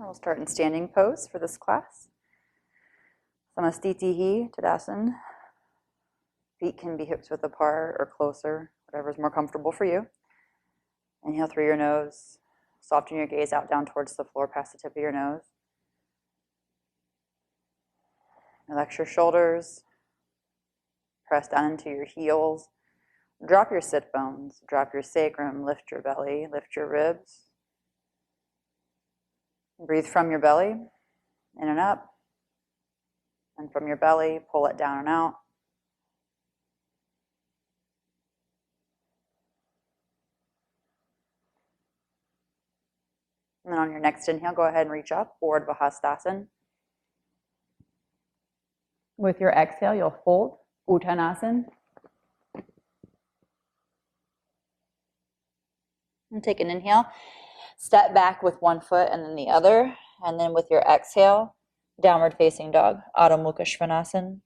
We'll start in standing pose for this class. Samastitihi, Tadasana. Feet can be hips width apart or closer, whatever is more comfortable for you. Inhale through your nose. Soften your gaze out down towards the floor past the tip of your nose. Relax your shoulders. Press down into your heels. Drop your sit bones. Drop your sacrum. Lift your belly. Lift your ribs. Breathe from your belly, in and up. And from your belly, pull it down and out. And then on your next inhale, go ahead and reach up, Urdhva Hastasana. With your exhale, you'll fold, Uttanasana. And take an inhale. Step back with one foot and then the other. And then with your exhale, downward facing dog, Adho Mukha Svanasana.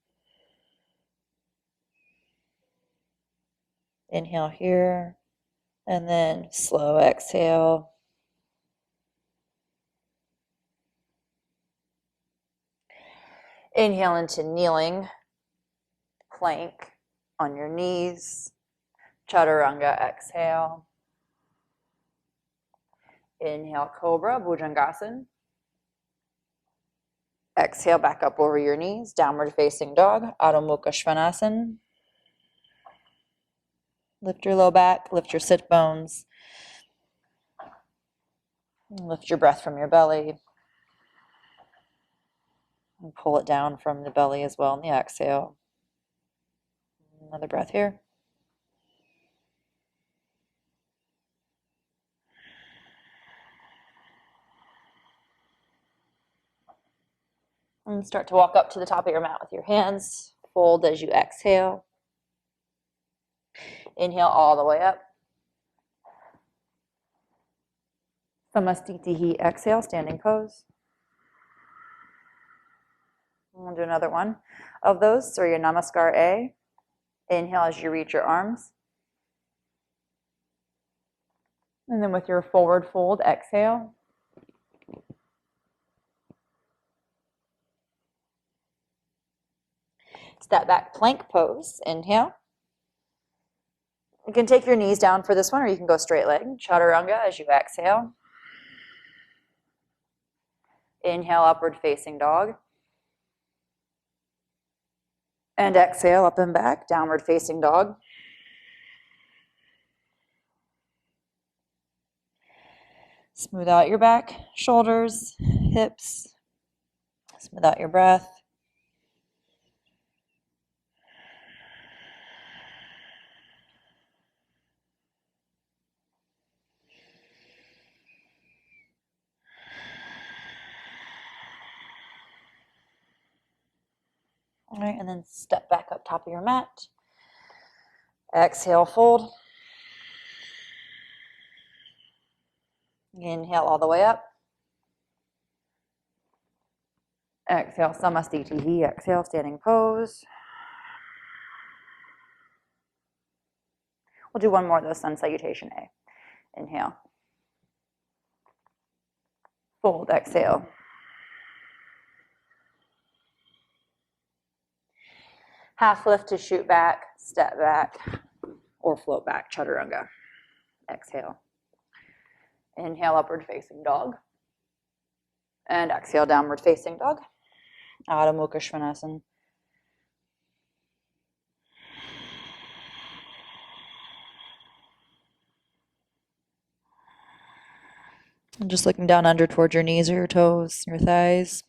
Inhale here. And then slow exhale. Inhale into kneeling, plank on your knees. Chaturanga, exhale. Inhale, Cobra, Bhujangasana. Exhale, back up over your knees, downward facing dog, Adho Mukha Svanasana. Lift your low back, lift your sit bones. Lift your breath from your belly. And pull it down from the belly as well in the exhale. Another breath here. And start to walk up to the top of your mat with your hands. Fold as you exhale. Inhale all the way up. Samastitihi, exhale, standing pose. We'll do another one of those. Surya Namaskar A. Inhale as you reach your arms. And then with your forward fold, exhale. Step back plank pose. Inhale. You can take your knees down for this one, or you can go straight leg. Chaturanga as you exhale. Inhale, upward facing dog. And exhale, up and back, downward facing dog. Smooth out your back, shoulders, hips. Smooth out your breath. All right, and then step back up top of your mat. Exhale, fold. Inhale all the way up. Exhale, Samastitihi. Exhale, standing pose. We'll do one more of the sun salutation A. Inhale. Fold, exhale. Half lift to shoot back, step back, or float back, Chaturanga. Exhale. Inhale, upward facing dog. And exhale, downward facing dog. Adho Mukha Svanasana. And just looking down under towards your knees or your toes, your thighs.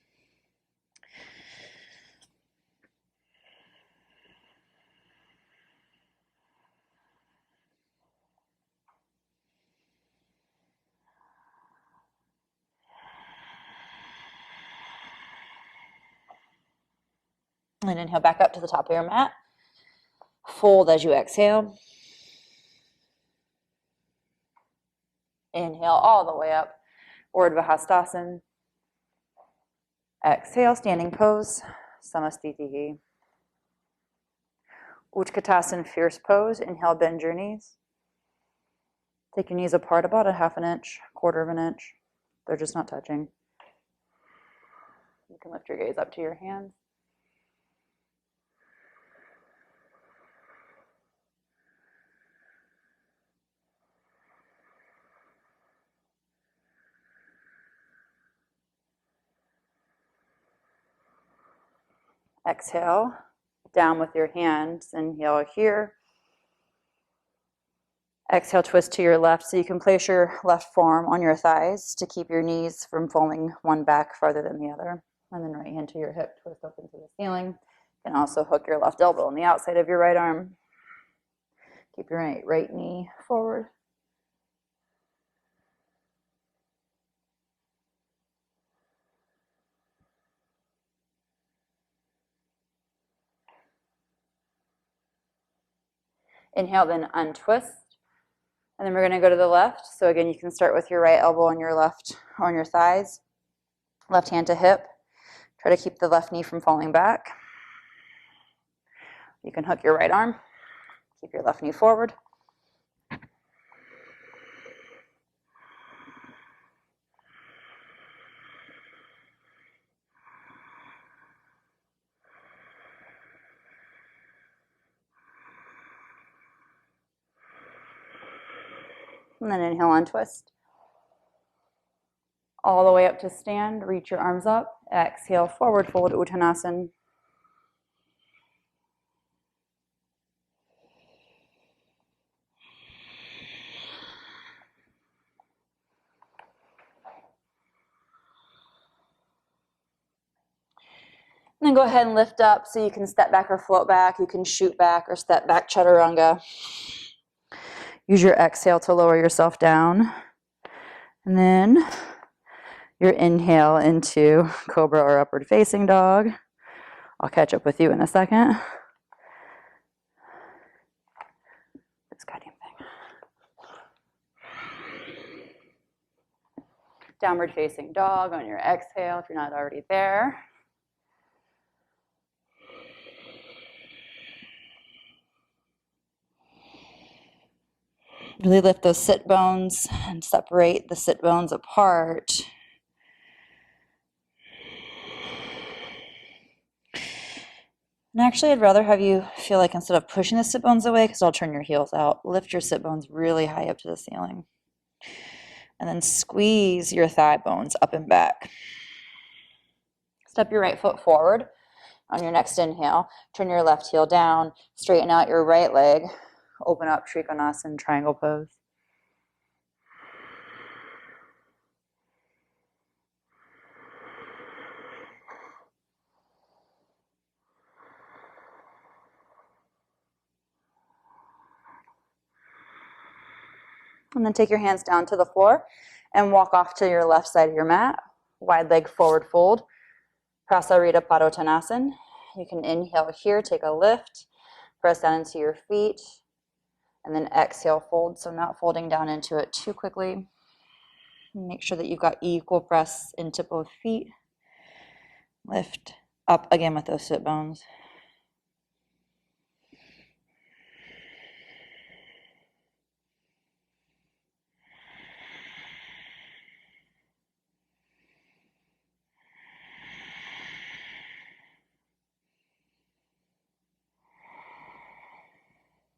And inhale back up to the top of your mat. Fold as you exhale. Inhale all the way up. Urdhva Hastasana. Exhale, standing pose. Samastitihi. Utkatasana, fierce pose. Inhale, bend your knees. Take your knees apart about a half an inch, quarter of an inch. They're just not touching. You can lift your gaze up to your hands. Exhale, down with your hands. Inhale here. Exhale, twist to your left so you can place your left forearm on your thighs to keep your knees from falling one back farther than the other. And then right hand to your hip, twist up into the ceiling. You can also hook your left elbow on the outside of your right arm. Keep your right knee forward. Inhale, then untwist. And then we're going to go to the left. So again, you can start with your right elbow on your left, on your thighs. Left hand to hip. Try to keep the left knee from falling back. You can hook your right arm. Keep your left knee forward. And then inhale, untwist. All the way up to stand. Reach your arms up. Exhale, forward fold, Uttanasana. And then go ahead and lift up so you can step back or float back. You can shoot back or step back, Chaturanga. Use your exhale to lower yourself down. And then your inhale into Cobra or Upward Facing Dog. I'll catch up with you in a second. This goddamn thing. Downward Facing Dog on your exhale if you're not already there. Really lift those sit bones and separate the sit bones apart. And actually, I'd rather have you feel like instead of pushing the sit bones away, because I'll turn your heels out, lift your sit bones really high up to the ceiling. And then squeeze your thigh bones up and back. Step your right foot forward on your next inhale. Turn your left heel down. Straighten out your right leg. Open up Trikonasana, triangle pose. And then take your hands down to the floor and walk off to your left side of your mat. Wide leg forward fold. Prasarita Padottanasana. You can inhale here, take a lift. Press down into your feet. And then exhale, fold. So not folding down into it too quickly. Make sure that you've got equal press into both feet. Lift up again with those sit bones.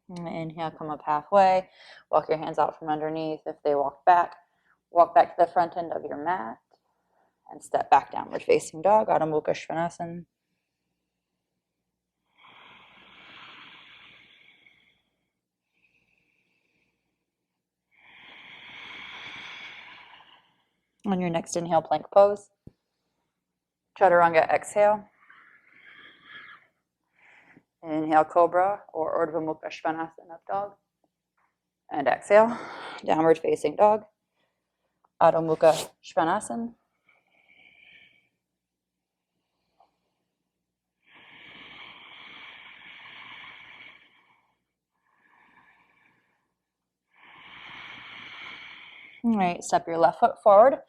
Inhale, come up halfway. Walk your hands out from underneath. If they walk back to the front end of your mat. And step back, downward facing dog, Adho Mukha Svanasana. On your next inhale, plank pose. Chaturanga, exhale. Inhale, Cobra or Urdhva Mukha Svanasana, up dog. And exhale, downward facing dog, Adho Mukha Svanasana. All right, step your left foot forward.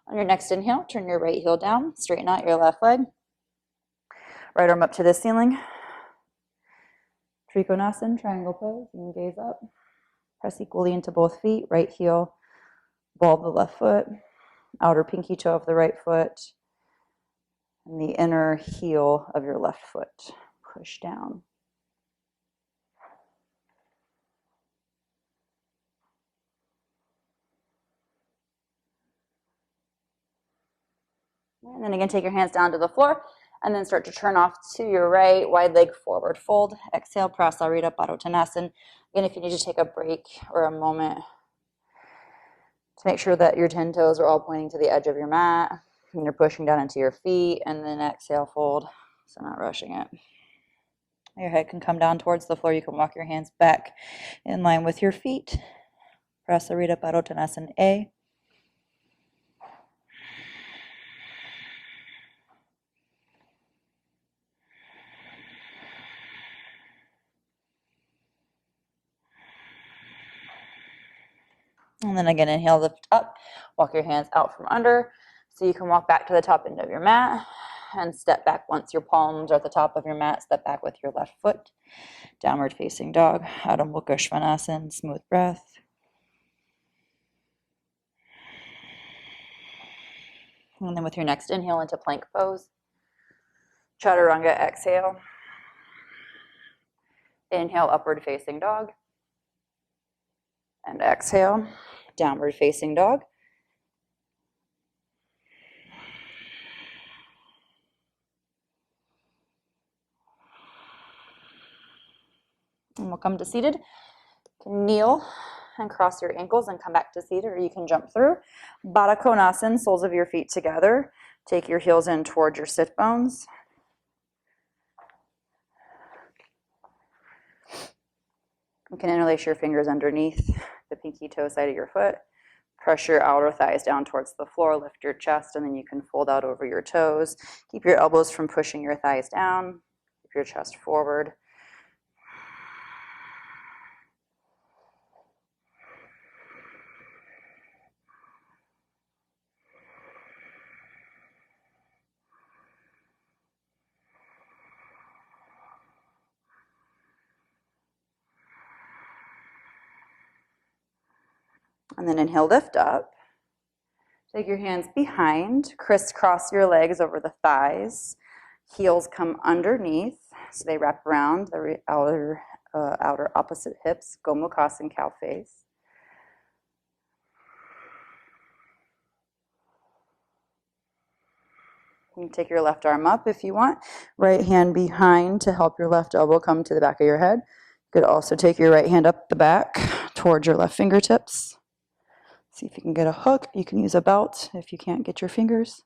On your next inhale, turn your right heel down, straighten out your left leg. Right arm up to the ceiling. Trikonasana, triangle pose, and gaze up. Press equally into both feet, right heel, ball of the left foot, outer pinky toe of the right foot, and the inner heel of your left foot. Push down. And then again, take your hands down to the floor and then start to turn off to your right, wide leg forward fold. Exhale, Prasarita Padottanasana. Again, if you need to take a break or a moment to make sure that your 10 toes are all pointing to the edge of your mat and you're pushing down into your feet, and then exhale, fold, so not rushing it. Your head can come down towards the floor. You can walk your hands back in line with your feet. Prasarita Padottanasana A. And then again, inhale, lift up, walk your hands out from under so you can walk back to the top end of your mat and step back once your palms are at the top of your mat. Step back with your left foot. Downward facing dog, Adho Mukha Svanasana, smooth breath. And then with your next inhale into plank pose, Chaturanga, exhale. Inhale, upward facing dog. And exhale, downward facing dog. And we'll come to seated. You can kneel and cross your ankles and come back to seated, or you can jump through. Baddha Konasana, soles of your feet together. Take your heels in towards your sit bones. You can interlace your fingers underneath the pinky toe side of your foot. Press your outer thighs down towards the floor. Lift your chest, and then you can fold out over your toes. Keep your elbows from pushing your thighs down. Keep your chest forward. And then inhale, lift up. Take your hands behind, crisscross your legs over the thighs. Heels come underneath, so they wrap around the outer opposite hips. Gomukhasana, cow face. You can take your left arm up if you want. Right hand behind to help your left elbow come to the back of your head. You could also take your right hand up the back towards your left fingertips. See if you can get a hook. You can use a belt if you can't get your fingers.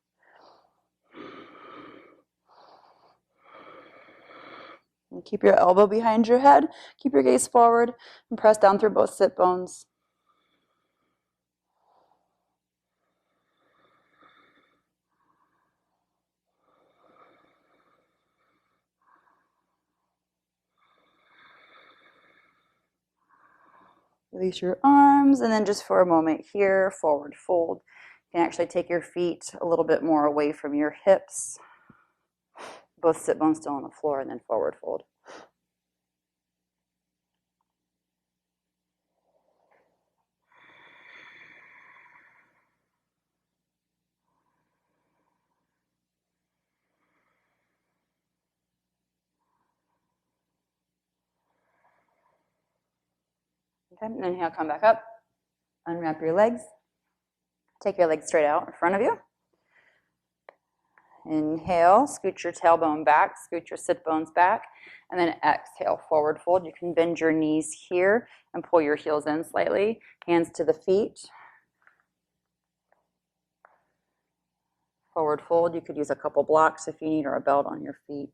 And keep your elbow behind your head. Keep your gaze forward and press down through both sit bones. Release your arms, and then just for a moment here, forward fold. You can actually take your feet a little bit more away from your hips. Both sit bones still on the floor, and then forward fold. Okay, and inhale, come back up. Unwrap your legs. Take your legs straight out in front of you. Inhale, scoot your tailbone back, scoot your sit bones back, and then exhale, forward fold. You can bend your knees here and pull your heels in slightly. Hands to the feet. Forward fold. You could use a couple blocks if you need, or a belt on your feet.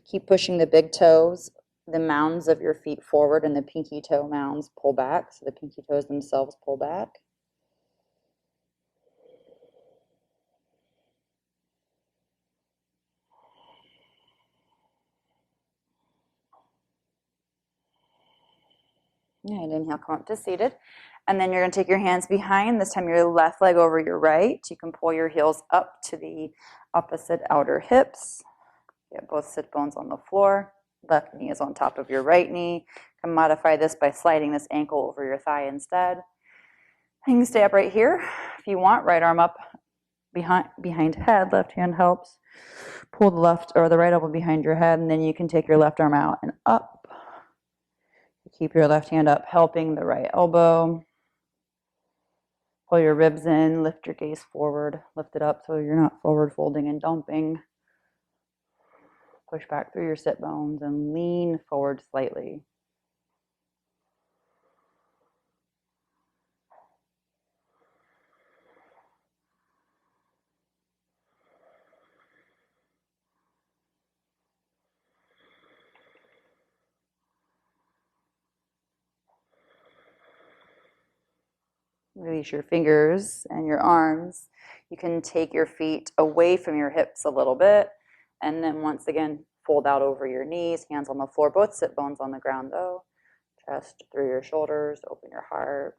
Keep pushing the big toes, the mounds of your feet forward, and the pinky toe mounds pull back. So the pinky toes themselves pull back. And inhale, come up to seated. And then you're going to take your hands behind, this time your left leg over your right. You can pull your heels up to the opposite outer hips. Get both sit bones on the floor. Left knee is on top of your right knee. You can modify this by sliding this ankle over your thigh instead. You can stay up right here if you want. Right arm up behind head. Left hand helps. Pull the left or the right elbow behind your head, and then you can take your left arm out and up. Keep your left hand up, helping the right elbow. Pull your ribs in, lift your gaze forward, lift it up so you're not forward folding and dumping. Push back through your sit bones and lean forward slightly. Release your fingers and your arms. You can take your feet away from your hips a little bit, and then once again, fold out over your knees, hands on the floor, both sit bones on the ground though. Chest through your shoulders, open your heart.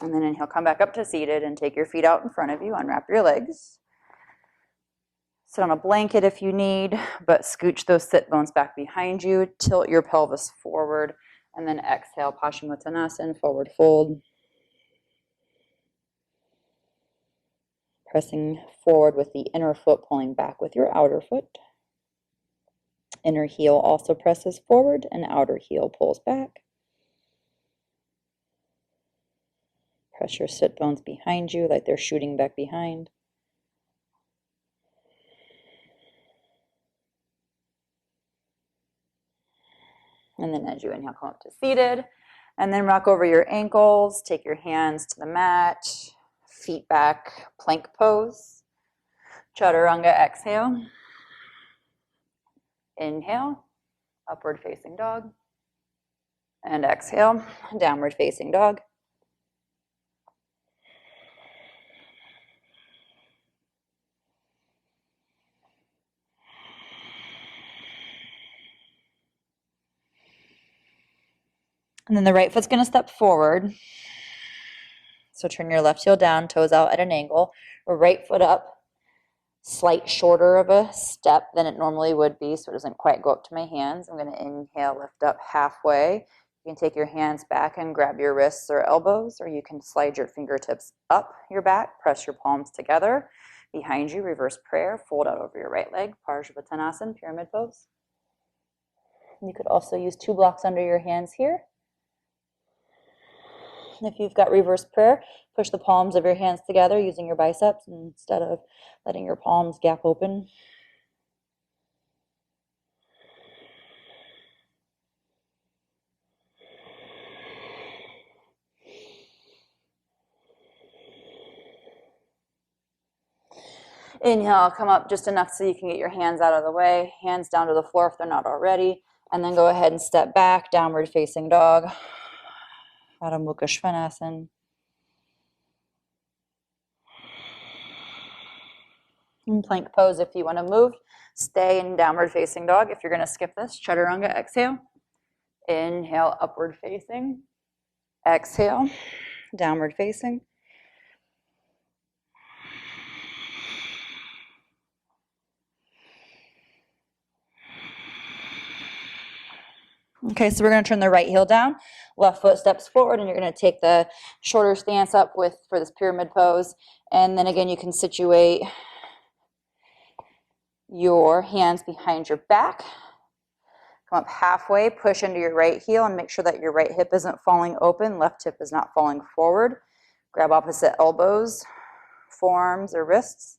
And then inhale, come back up to seated and take your feet out in front of you, unwrap your legs. Sit on a blanket if you need, but scooch those sit bones back behind you, tilt your pelvis forward, and then exhale, Paschimottanasana, forward fold. Pressing forward with the inner foot, pulling back with your outer foot. Inner heel also presses forward and outer heel pulls back. Press your sit bones behind you like they're shooting back behind. And then as you inhale, come up to seated. And then rock over your ankles. Take your hands to the mat. Feet back, plank pose. Chaturanga, exhale. Inhale, upward facing dog. And exhale, downward facing dog. And then the right foot's going to step forward. So turn your left heel down, toes out at an angle. Right foot up, slight shorter of a step than it normally would be, so it doesn't quite go up to my hands. I'm going to inhale, lift up halfway. You can take your hands back and grab your wrists or elbows, or you can slide your fingertips up your back, press your palms together. Behind you, reverse prayer, fold out over your right leg, Paschimottanasana, pyramid pose. You could also use 2 blocks under your hands here. If you've got reverse prayer, push the palms of your hands together using your biceps instead of letting your palms gap open. Inhale, come up just enough so you can get your hands out of the way. Hands down to the floor if they're not already. And then go ahead and step back, downward facing dog. Adho Mukha Svanasana. In plank pose if you want to move. Stay in downward facing dog. If you're going to skip this, Chaturanga, exhale. Inhale, upward facing. Exhale, downward facing. Okay, so we're going to turn the right heel down. Left foot steps forward, and you're going to take the shorter stance up for this pyramid pose. And then again, you can situate your hands behind your back. Come up halfway, push into your right heel, and make sure that your right hip isn't falling open. Left hip is not falling forward. Grab opposite elbows, forearms, or wrists.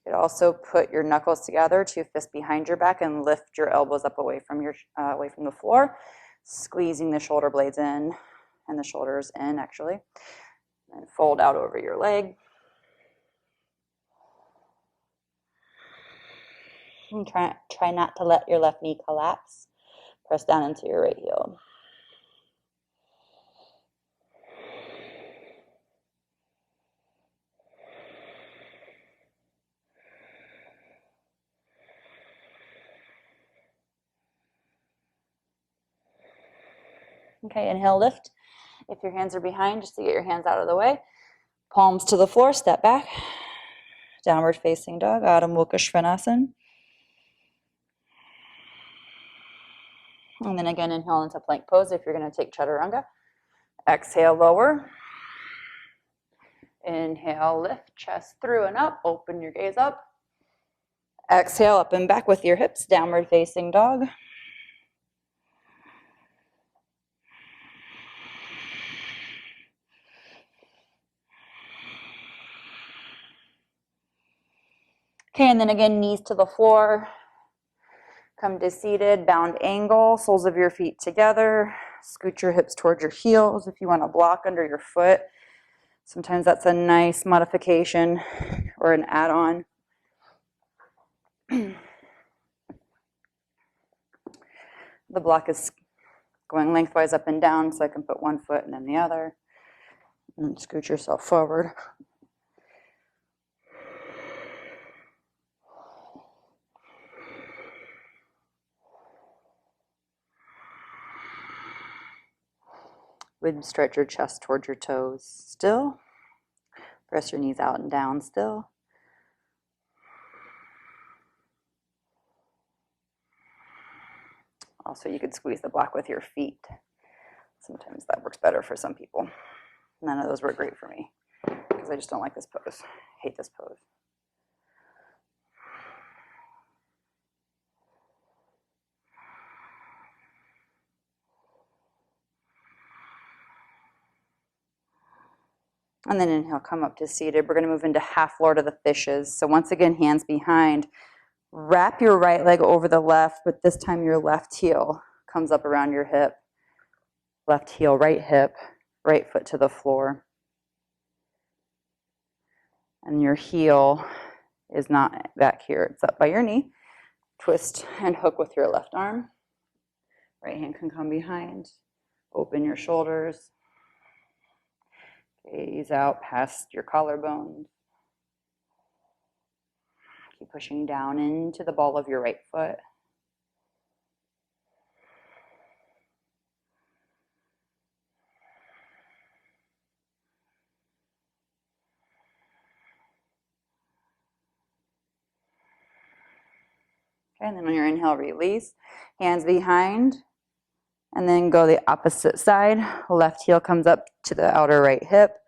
You could also put your knuckles together, 2 fists behind your back, and lift your elbows up away from the floor, squeezing the shoulder blades in and the shoulders in, actually. And fold out over your leg. And try not to let your left knee collapse. Press down into your right heel. Okay, inhale, lift. If your hands are behind, just to get your hands out of the way. Palms to the floor, step back. Downward facing dog, Adho Mukha Svanasana. And then again, inhale into plank pose if you're going to take chaturanga. Exhale, lower. Inhale, lift, chest through and up. Open your gaze up. Exhale, up and back with your hips, downward facing dog. Okay, and then again, knees to the floor. Come to seated, bound angle, soles of your feet together. Scoot your hips towards your heels if you want to block under your foot. Sometimes that's a nice modification or an add-on. The block is going lengthwise up and down, so I can put one foot and then the other. And scoot yourself forward. Would stretch your chest towards your toes still. Press your knees out and down still. Also, you could squeeze the block with your feet. Sometimes that works better for some people. None of those work great for me because I just don't like this pose. I hate this pose. And then inhale, come up to seated. We're going to move into half Lord of the Fishes. So once again, hands behind. Wrap your right leg over the left, but this time your left heel comes up around your hip. Left heel, right hip, right foot to the floor. And your heel is not back here. It's up by your knee. Twist and hook with your left arm. Right hand can come behind. Open your shoulders. Gaze out past your collarbones. Keep pushing down into the ball of your right foot. Okay, and then on your inhale, release. Hands behind. And then go the opposite side. Left heel comes up to the outer right hip.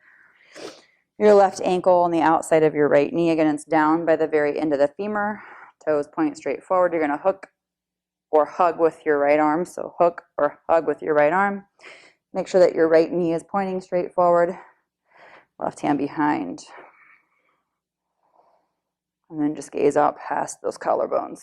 Your left ankle on the outside of your right knee. Again, it's down by the very end of the femur. Toes point straight forward. You're going to hook or hug with your right arm. So hook or hug with your right arm. Make sure that your right knee is pointing straight forward. Left hand behind. And then just gaze out past those collarbones.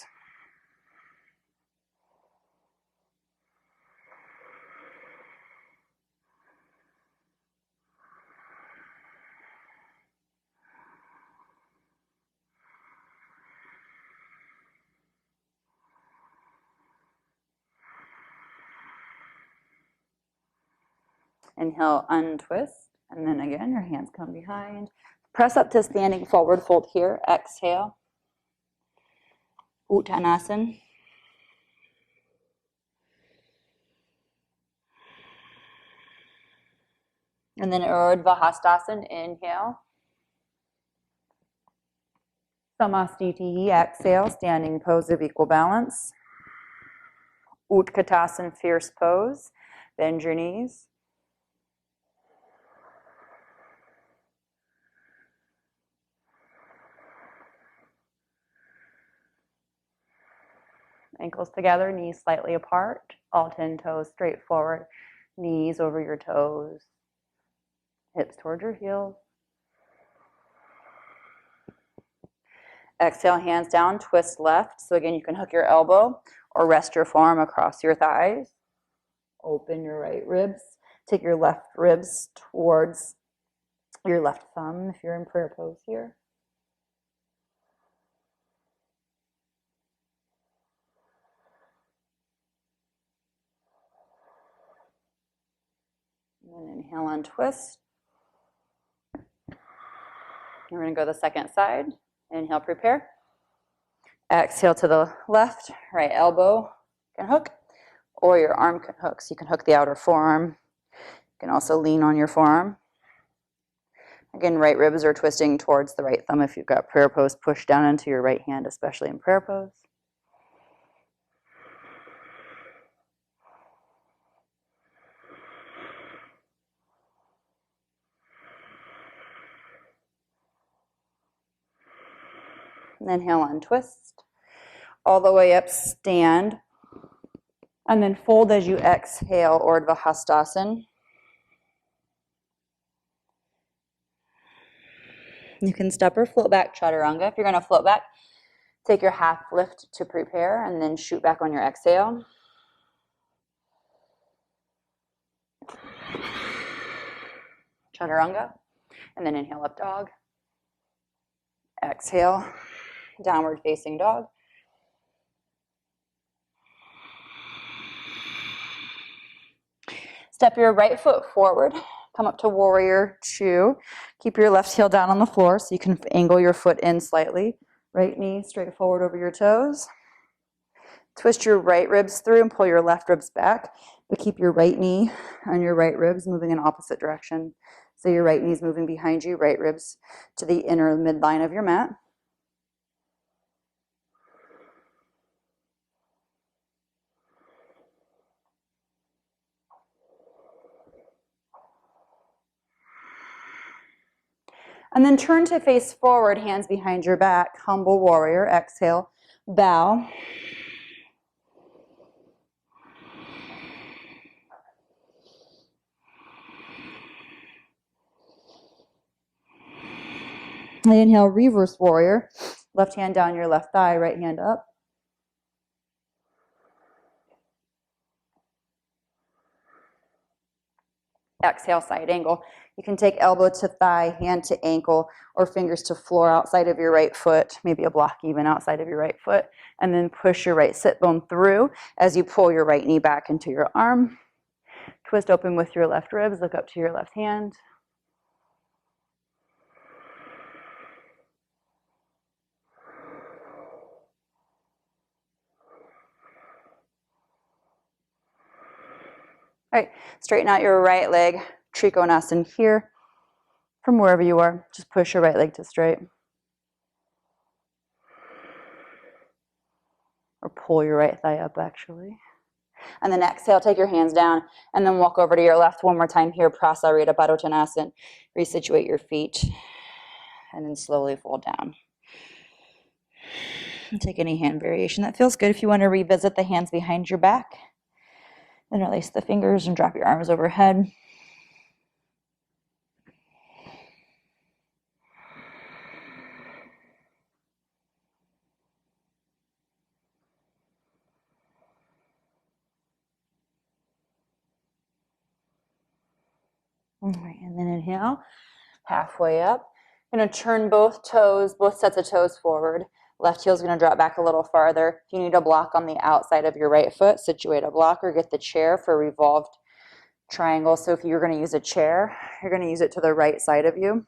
Inhale, untwist, and then again, your hands come behind. Press up to standing forward fold here. Exhale. Uttanasana. And then Urdhva Hastasana, inhale. Samastitihi, exhale, standing pose of equal balance. Utkatasana, fierce pose. Bend your knees. Ankles together, knees slightly apart, all 10 toes straight forward, knees over your toes, hips towards your heels. Exhale, hands down, twist left. So again, you can hook your elbow or rest your forearm across your thighs. Open your right ribs. Take your left ribs towards your left thumb if you're in prayer pose here. And then inhale, untwist. We're going to go the second side. Inhale, prepare. Exhale to the left, right elbow can hook, or your arm can hook. So you can hook the outer forearm. You can also lean on your forearm. Again, right ribs are twisting towards the right thumb. If you've got prayer pose, push down into your right hand, especially in prayer pose. And inhale, untwist. All the way up, stand. And then fold as you exhale, Urdhva Hastasana. You can step or float back, Chaturanga. If you're going to float back, take your half lift to prepare and then shoot back on your exhale. Chaturanga. And then inhale, up dog. Exhale, downward facing dog. Step your right foot forward. Come up to warrior two. Keep your left heel down on the floor so you can angle your foot in slightly. Right knee straight forward over your toes. Twist your right ribs through and pull your left ribs back, but keep your right knee and your right ribs moving in opposite direction. So your right knee's moving behind you, right ribs to the inner midline of your mat. And then turn to face forward, hands behind your back, humble warrior, exhale, bow. And inhale, reverse warrior, left hand down your left thigh, right hand up. Exhale, side angle. You can take elbow to thigh, hand to ankle, or fingers to floor outside of your right foot, maybe a block even outside of your right foot, and then push your right sit bone through as you pull your right knee back into your arm. Twist open with your left ribs, look up to your left hand. All right, straighten out your right leg, Trikonasana here. From wherever you are, just push your right leg to straight. Or pull your right thigh up, actually. And then exhale, take your hands down, and then walk over to your left one more time here, Prasarita Padottanasana. Resituate your feet, and then slowly fold down. And take any hand variation that feels good. If you want to revisit the hands behind your back, then release the fingers and drop your arms overhead. All right, and then inhale, halfway up. You're going to turn both toes, both sets of toes forward. Left heel's going to drop back a little farther. If you need a block on the outside of your right foot, situate a block or get the chair for revolved triangle. So if you're going to use a chair, you're going to use it to the right side of you.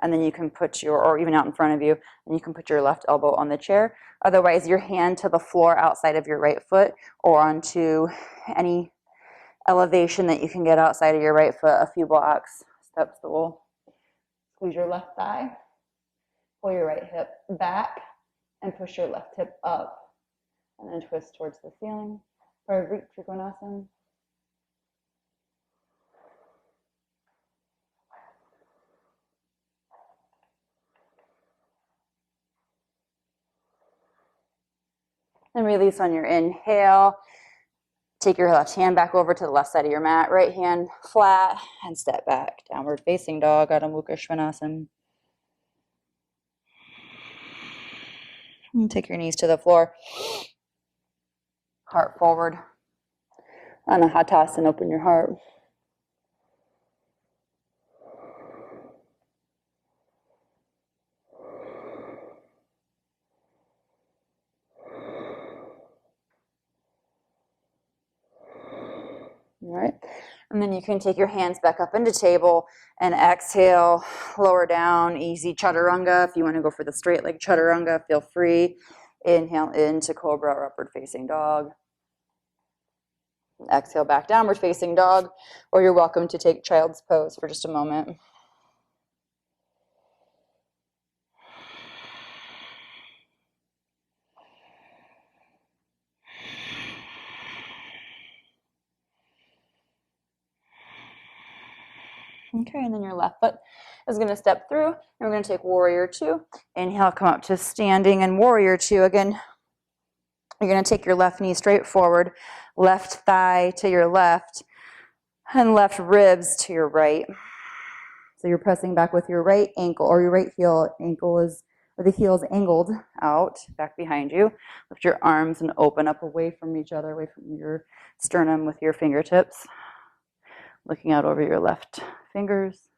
And then you can put your, or even out in front of you, and you can put your left elbow on the chair. Otherwise, your hand to the floor outside of your right foot or onto any elevation that you can get outside of your right foot, a few blocks. Step stool. Squeeze your left thigh. Pull your right hip back and push your left hip up. And then twist towards the ceiling. For Trikonasana. And release on your inhale. Take your left hand back over to the left side of your mat. Right hand flat and step back. Downward facing dog, Adho Mukha Svanasana. And take your knees to the floor. Heart forward. Anahatasana, open your heart. All right, and then you can take your hands back up into table and exhale, lower down, easy chaturanga. If you want to go for the straight leg chaturanga, feel free. Inhale into cobra or upward facing dog. Exhale back, downward facing dog, or you're welcome to take child's pose for just a moment. Okay, and then your left foot is going to step through, and we're going to take warrior two. Inhale, come up to standing and warrior two. Again, you're going to take your left knee straight forward, left thigh to your left, and left ribs to your right. So you're pressing back with your right ankle, or your right heel. Ankle is, or the heel is angled out, back behind you. Lift your arms and open up away from each other, away from your sternum with your fingertips. Looking out over your left fingers.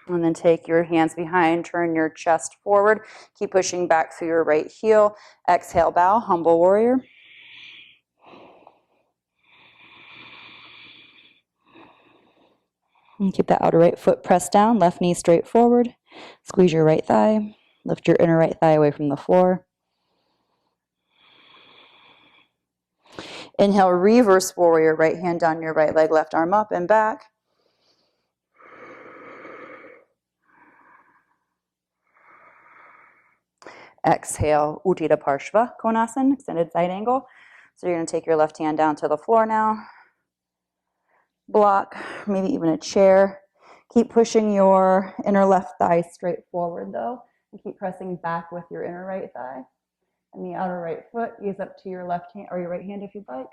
And then take your hands behind, turn your chest forward. Keep pushing back through your right heel. Exhale, bow, humble warrior. And keep that outer right foot pressed down, left knee straight forward. Squeeze your right thigh. Lift your inner right thigh away from the floor. Inhale, reverse warrior, right hand down your right leg, left arm up and back. Exhale, Utthita Parshva Konasana, extended side angle. So you're going to take your left hand down to the floor now. Block, maybe even a chair. Keep pushing your inner left thigh straight forward though, and keep pressing back with your inner right thigh. And the outer right foot is up to your left hand, or your right hand if you'd like.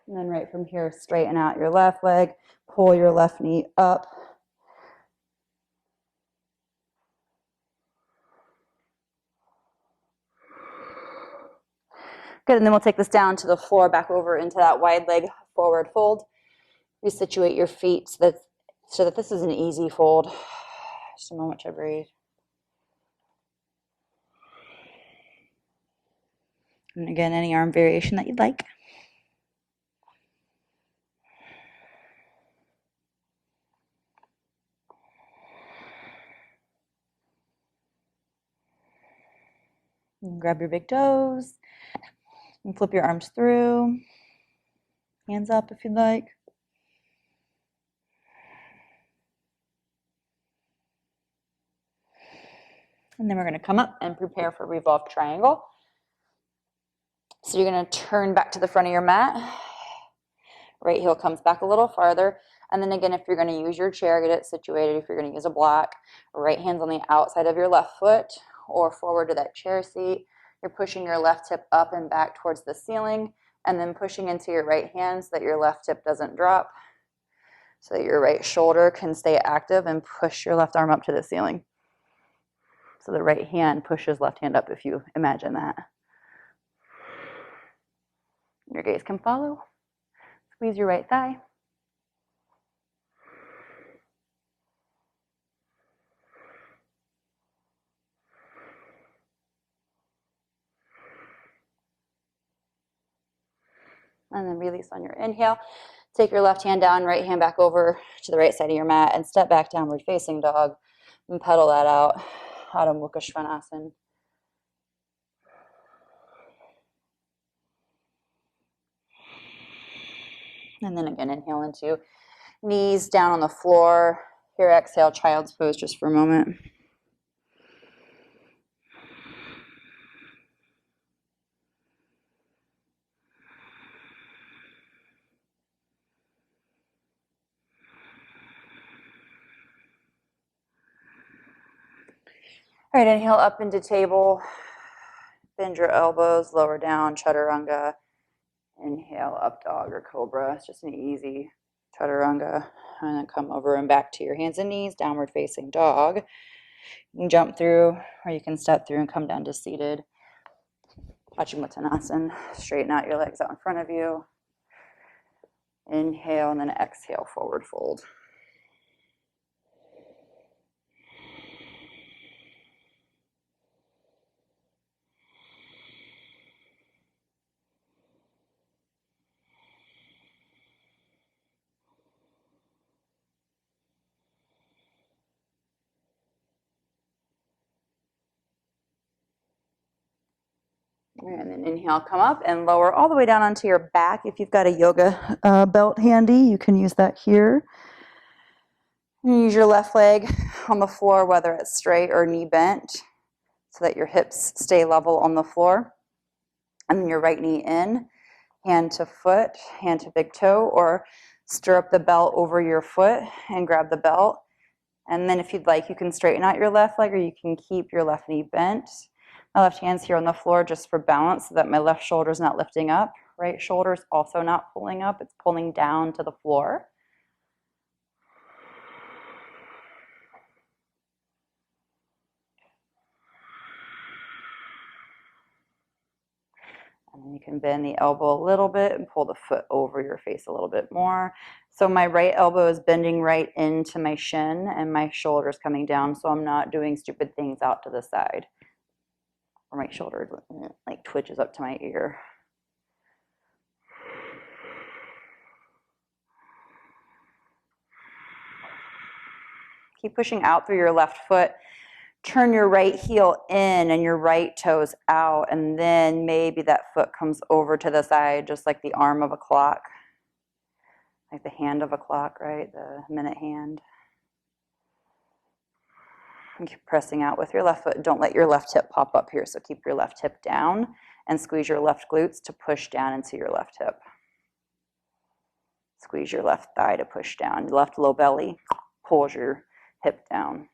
And then right from here, straighten out your left leg, pull your left knee up. Good, and then we'll take this down to the floor, back over into that wide leg forward fold. Resituate your feet so that this is an easy fold. Just a moment to breathe. And again, any arm variation that you'd like. And grab your big toes and flip your arms through. Hands up if you'd like. And then we're going to come up and prepare for Revolved Triangle. So you're going to turn back to the front of your mat. Right heel comes back a little farther. And then again, if you're going to use your chair, get it situated. If you're going to use a block, right hand's on the outside of your left foot or forward to that chair seat. You're pushing your left hip up and back towards the ceiling, and then pushing into your right hand so that your left hip doesn't drop, so that your right shoulder can stay active, and push your left arm up to the ceiling. So the right hand pushes left hand up, if you imagine that. Your gaze can follow. Squeeze your right thigh. And then release on your inhale. Take your left hand down, right hand back over to the right side of your mat, and step back, downward facing dog, and pedal that out. Adho Mukha Svanasana. And then again, inhale into knees down on the floor. Here, exhale, child's pose just for a moment. All right, inhale up into table. Bend your elbows, lower down, chaturanga. Inhale, up dog or cobra. It's just an easy chaturanga. And then come over and back to your hands and knees, downward facing dog. You can jump through, or you can step through and come down to seated. Paschimottanasana. Straighten out your legs out in front of you. Inhale, and then exhale, forward fold. And then inhale, come up and lower all the way down onto your back. If you've got a yoga belt handy, you can use that here. Use your left leg on the floor, whether it's straight or knee bent, so that your hips stay level on the floor. And then your right knee in, hand to foot, hand to big toe, or stir up the belt over your foot and grab the belt. And then if you'd like, you can straighten out your left leg, or you can keep your left knee bent. My left hand's here on the floor just for balance, so that my left shoulder's not lifting up. Right shoulder's also not pulling up, it's pulling down to the floor. And then you can bend the elbow a little bit and pull the foot over your face a little bit more. So my right elbow is bending right into my shin, and my shoulder's coming down, so I'm not doing stupid things out to the side. Or my shoulder like twitches up to my ear. Keep pushing out through your left foot. Turn your right heel in and your right toes out, and then maybe that foot comes over to the side, just like the arm of a clock, like the hand of a clock, right? The minute hand. And keep pressing out with your left foot. Don't let your left hip pop up here, so keep your left hip down and squeeze your left glutes to push down into your left hip. Squeeze your left thigh to push down. Your left low belly pulls your hip down.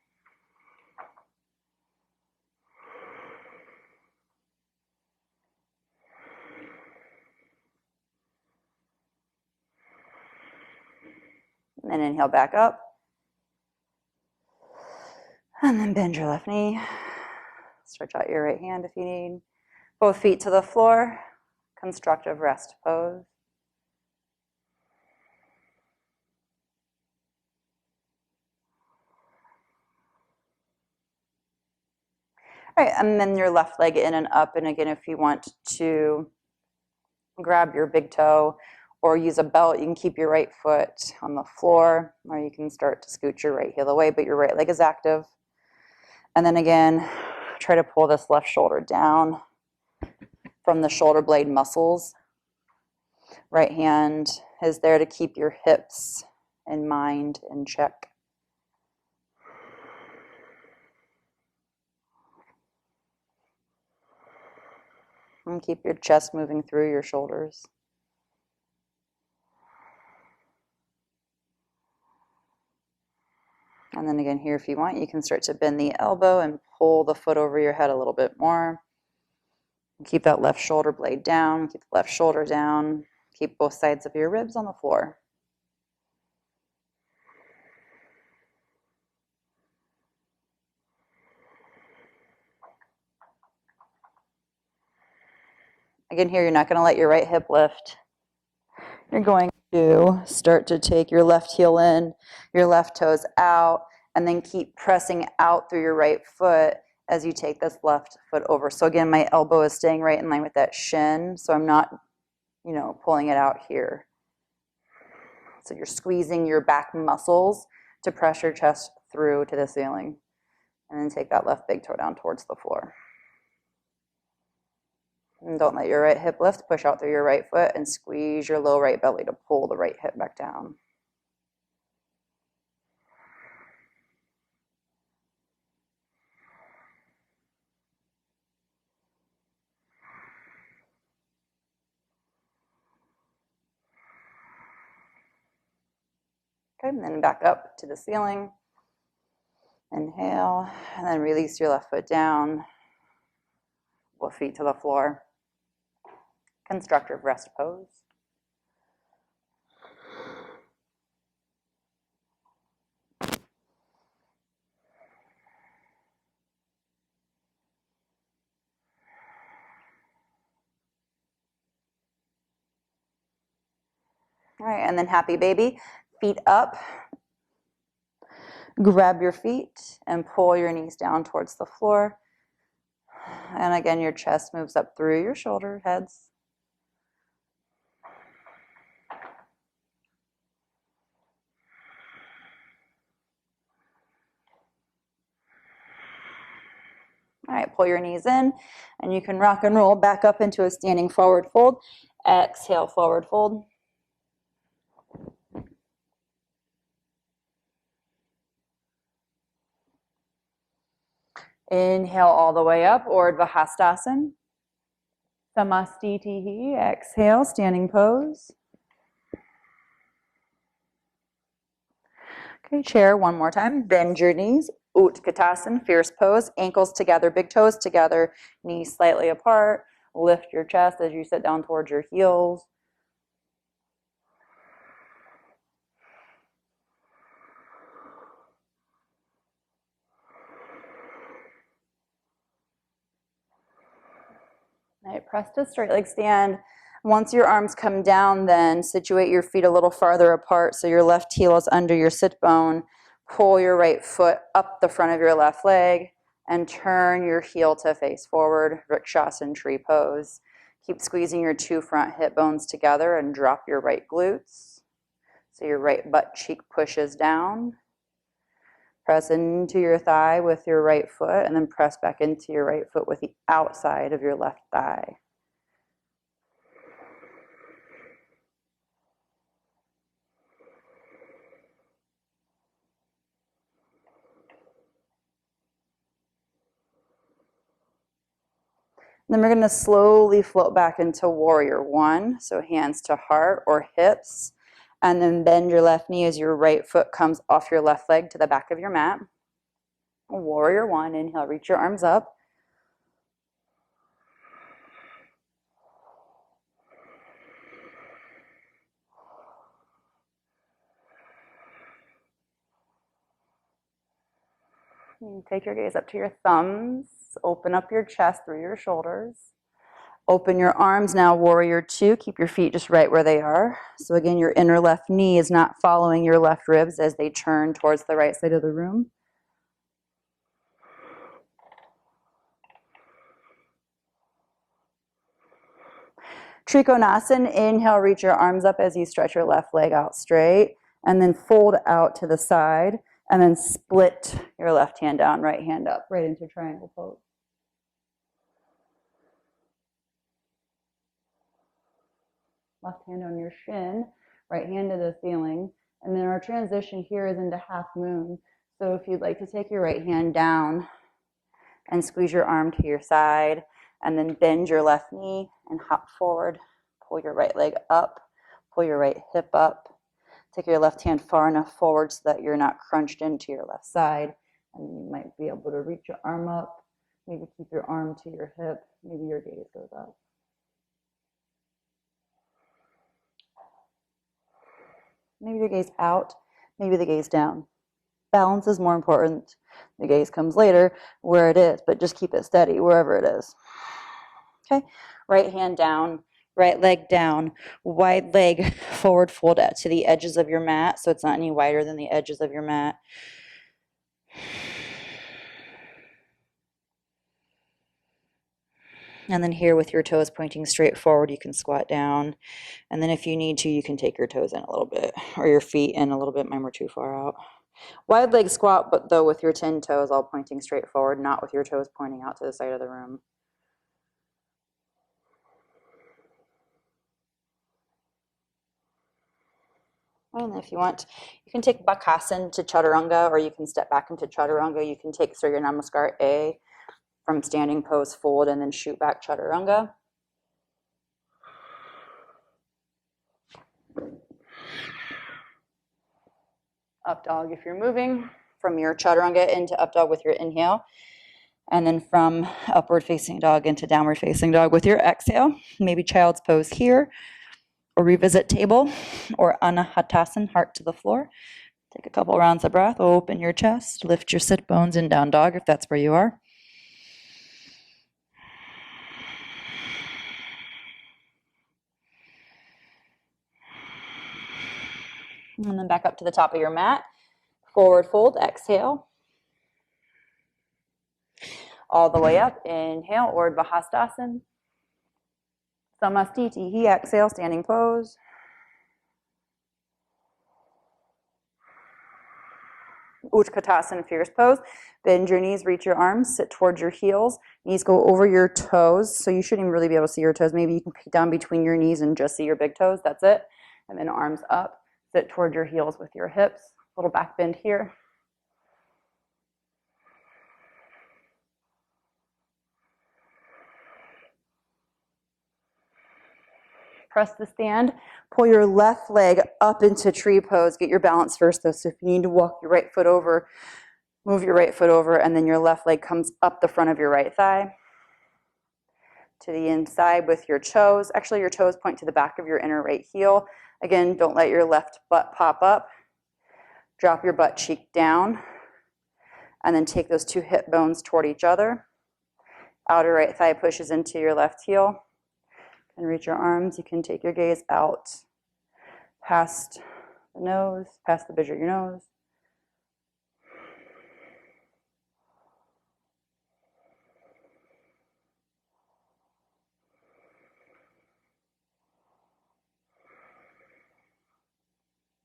And then inhale back up. And then bend your left knee. Stretch out your right hand if you need. Both feet to the floor. Constructive rest pose. All right, and then your left leg in and up. And again, if you want to grab your big toe or use a belt, you can keep your right foot on the floor, or you can start to scoot your right heel away, but your right leg is active. And then again, try to pull this left shoulder down from the shoulder blade muscles. Right hand is there to keep your hips and mind in check. And keep your chest moving through your shoulders. And then again here, if you want, you can start to bend the elbow and pull the foot over your head a little bit more. Keep that left shoulder blade down, keep the left shoulder down. Keep both sides of your ribs on the floor. Again here, you're not going to let your right hip lift. You're going to start to take your left heel in, your left toes out, and then keep pressing out through your right foot as you take this left foot over. So again, my elbow is staying right in line with that shin, so I'm not, pulling it out here. So you're squeezing your back muscles to press your chest through to the ceiling. And then take that left big toe down towards the floor. And don't let your right hip lift. Push out through your right foot and squeeze your low right belly to pull the right hip back down. Okay, and then back up to the ceiling. Inhale, and then release your left foot down. Both feet to the floor. Constructive rest pose. All right, and then happy baby. Feet up. Grab your feet and pull your knees down towards the floor. And again, your chest moves up through your shoulder heads. All right, pull your knees in, and you can rock and roll back up into a standing forward fold. Exhale, forward fold. Inhale all the way up, Urdhva Hastasana. Samastitihi, exhale, standing pose. Okay, chair one more time. Bend your knees. Utkatasana, fierce pose. Ankles together, big toes together, knees slightly apart. Lift your chest as you sit down towards your heels. All right, press to straight leg stand. Once your arms come down, then situate your feet a little farther apart so your left heel is under your sit bone. Pull your right foot up the front of your left leg and turn your heel to face forward, Vrikshasana tree pose. Keep squeezing your two front hip bones together and drop your right glutes. So your right butt cheek pushes down. Press into your thigh with your right foot and then press back into your right foot with the outside of your left thigh. Then we're going to slowly float back into warrior one. So hands to heart or hips. And then bend your left knee as your right foot comes off your left leg to the back of your mat. Warrior one. Inhale, reach your arms up. You take your gaze up to your thumbs. Open up your chest through your shoulders. Open your arms now, warrior two. Keep your feet just right where they are. So again, your inner left knee is not following your left ribs as they turn towards the right side of the room. Trikonasana, inhale, reach your arms up as you stretch your left leg out straight, and then fold out to the side, and then split your left hand down, right hand up, right into triangle pose. Left hand on your shin, right hand to the ceiling, and then our transition here is into half moon. So if you'd like to take your right hand down and squeeze your arm to your side, and then bend your left knee and hop forward. Pull your right leg up, pull your right hip up. Take your left hand far enough forward so that you're not crunched into your left side. And you might be able to reach your arm up, maybe keep your arm to your hip, maybe your gaze goes up. Maybe your gaze out, maybe the gaze down. Balance is more important. The gaze comes later where it is, but just keep it steady wherever it is. Okay, right hand down, right leg down, wide leg forward fold out to the edges of your mat so it's not any wider than the edges of your mat. And then here with your toes pointing straight forward, you can squat down. And then if you need to, you can take your toes in a little bit or your feet in a little bit. Mine were too far out. Wide leg squat, but though with your 10 toes all pointing straight forward, not with your toes pointing out to the side of the room. And if you want, you can take Bakasana to Chaturanga, or you can step back into Chaturanga. You can take Surya Namaskar A from standing pose, fold, and then shoot back Chaturanga. Up dog if you're moving from your Chaturanga into up dog with your inhale. And then from upward facing dog into downward facing dog with your exhale. Maybe child's pose here, or revisit table, or Anahatasana, heart to the floor. Take a couple rounds of breath, open your chest, lift your sit bones in down dog if that's where you are. And then back up to the top of your mat. Forward fold, exhale. All the way up, inhale, Urdhva Hastasana. Samastitihi, exhale, standing pose. Utkatasana, fierce pose. Bend your knees, reach your arms, sit towards your heels. Knees go over your toes, so you shouldn't even really be able to see your toes. Maybe you can peek down between your knees and just see your big toes. That's it. And then arms up. Sit towards your heels with your hips. Little back bend here. Press the stand. Pull your left leg up into tree pose. Get your balance first, though. So if you need to walk your right foot over, move your right foot over, and then your left leg comes up the front of your right thigh to the inside with your toes. Actually, your toes point to the back of your inner right heel. Again, don't let your left butt pop up. Drop your butt cheek down, and then take those two hip bones toward each other. Outer right thigh pushes into your left heel. And reach your arms. You can take your gaze out past the nose, past the bridge of your nose.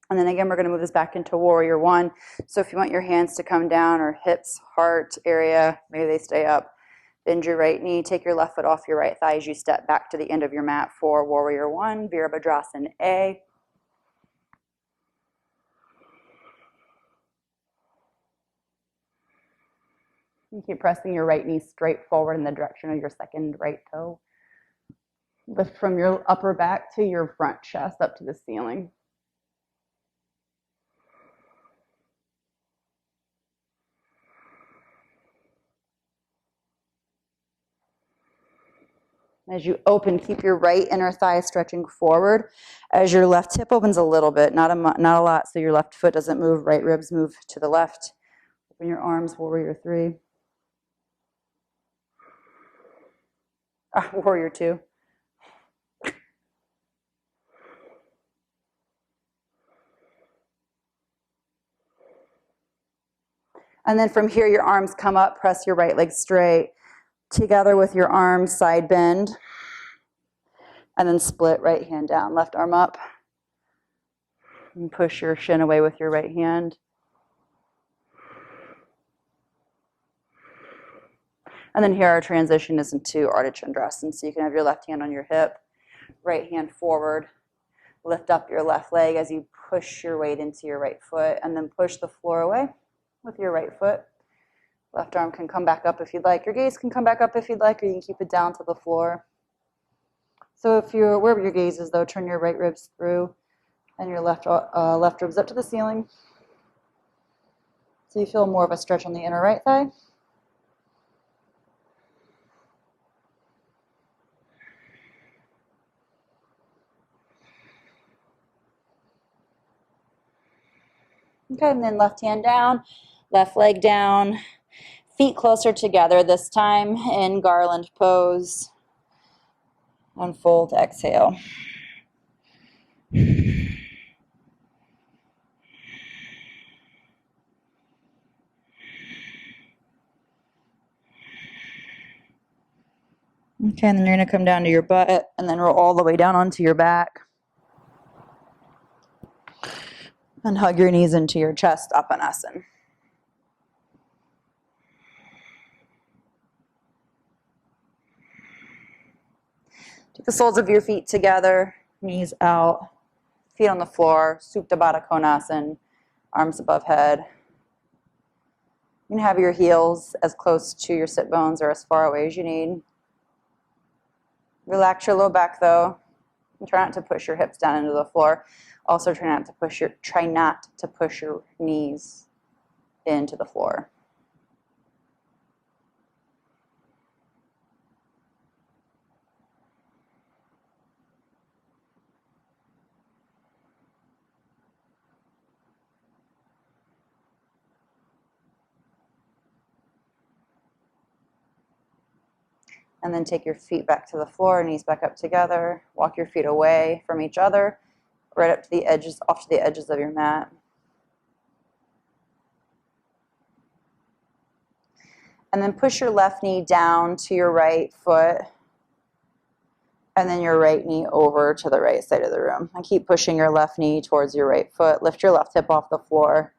And then again, we're going to move this back into warrior one. So if you want your hands to come down, or hips, heart area, maybe they stay up. Bend your right knee, take your left foot off your right thigh as you step back to the end of your mat for warrior one, Virabhadrasana A. You keep pressing your right knee straight forward in the direction of your second right toe. Lift from your upper back to your front chest up to the ceiling. As you open, keep your right inner thigh stretching forward. As your left hip opens a little bit, not a lot, so your left foot doesn't move, right ribs move to the left. Open your arms, warrior three. Warrior two. And then from here, your arms come up, press your right leg straight. Together with your arms, side bend. And then split right hand down, left arm up. And push your shin away with your right hand. And then here our transition is into Ardha Chandrasana. So you can have your left hand on your hip, right hand forward. Lift up your left leg as you push your weight into your right foot, and then push the floor away with your right foot. Left arm can come back up if you'd like. Your gaze can come back up if you'd like, or you can keep it down to the floor. So if you're wherever your gaze is, though, turn your right ribs through and your left ribs up to the ceiling. So you feel more of a stretch on the inner right thigh. Okay, and then left hand down, left leg down, feet closer together this time in garland pose. Unfold, exhale. Okay, and then you're going to come down to your butt and then roll all the way down onto your back. And hug your knees into your chest, Apanasana. Take the soles of your feet together, knees out, feet on the floor, Supta Baddha Konasana, arms above head. You can have your heels as close to your sit bones or as far away as you need. Relax your low back though. And try not to push your hips down into the floor. Also try not to push your knees into the floor. And then take your feet back to the floor, knees back up together. Walk your feet away from each other, right up to the edges, off to the edges of your mat. And then push your left knee down to your right foot, and then your right knee over to the right side of the room. And keep pushing your left knee towards your right foot. Lift your left hip off the floor.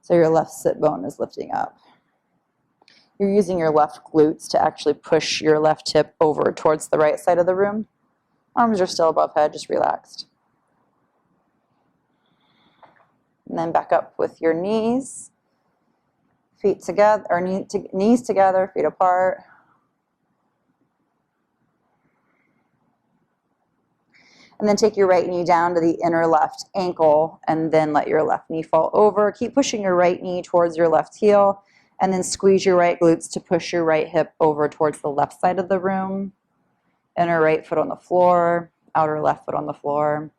So your left sit bone is lifting up. You're using your left glutes to actually push your left hip over towards the right side of the room. Arms are still above head, just relaxed. And then back up with your knees, feet together, or knees together, feet apart. And then take your right knee down to the inner left ankle, and then let your left knee fall over. Keep pushing your right knee towards your left heel, and then squeeze your right glutes to push your right hip over towards the left side of the room. Inner right foot on the floor, outer left foot on the floor.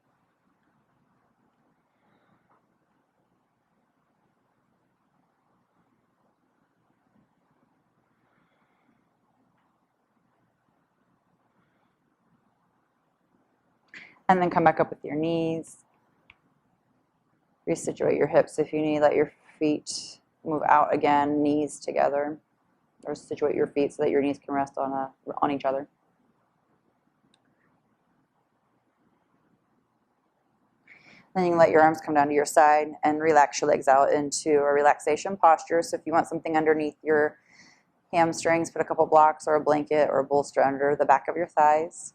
And then come back up with your knees. Resituate your hips if you need. Let your feet move out again, knees together. Or situate your feet so that your knees can rest on each other. Then you can let your arms come down to your side and relax your legs out into a relaxation posture. So if you want something underneath your hamstrings, put a couple blocks or a blanket or a bolster under the back of your thighs.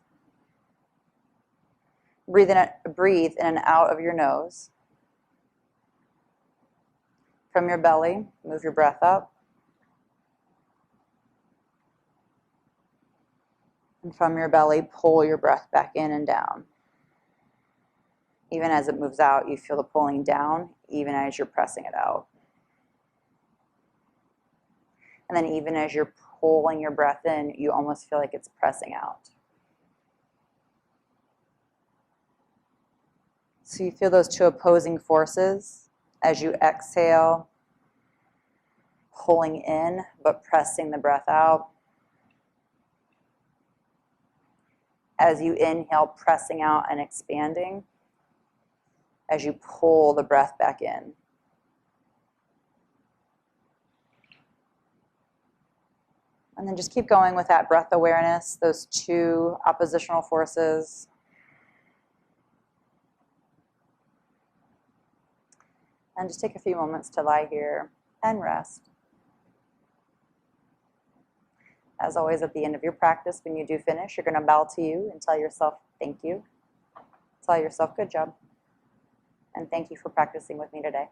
Breathe in and out of your nose. From your belly, move your breath up. And from your belly, pull your breath back in and down. Even as it moves out, you feel the pulling down, even as you're pressing it out. And then even as you're pulling your breath in, you almost feel like it's pressing out. So you feel those two opposing forces as you exhale, pulling in, but pressing the breath out. As you inhale, pressing out and expanding. As you pull the breath back in. And then just keep going with that breath awareness, those two oppositional forces. And just take a few moments to lie here and rest. As always, at the end of your practice, when you do finish, you're going to bow to you and tell yourself, thank you. Tell yourself, good job. And thank you for practicing with me today.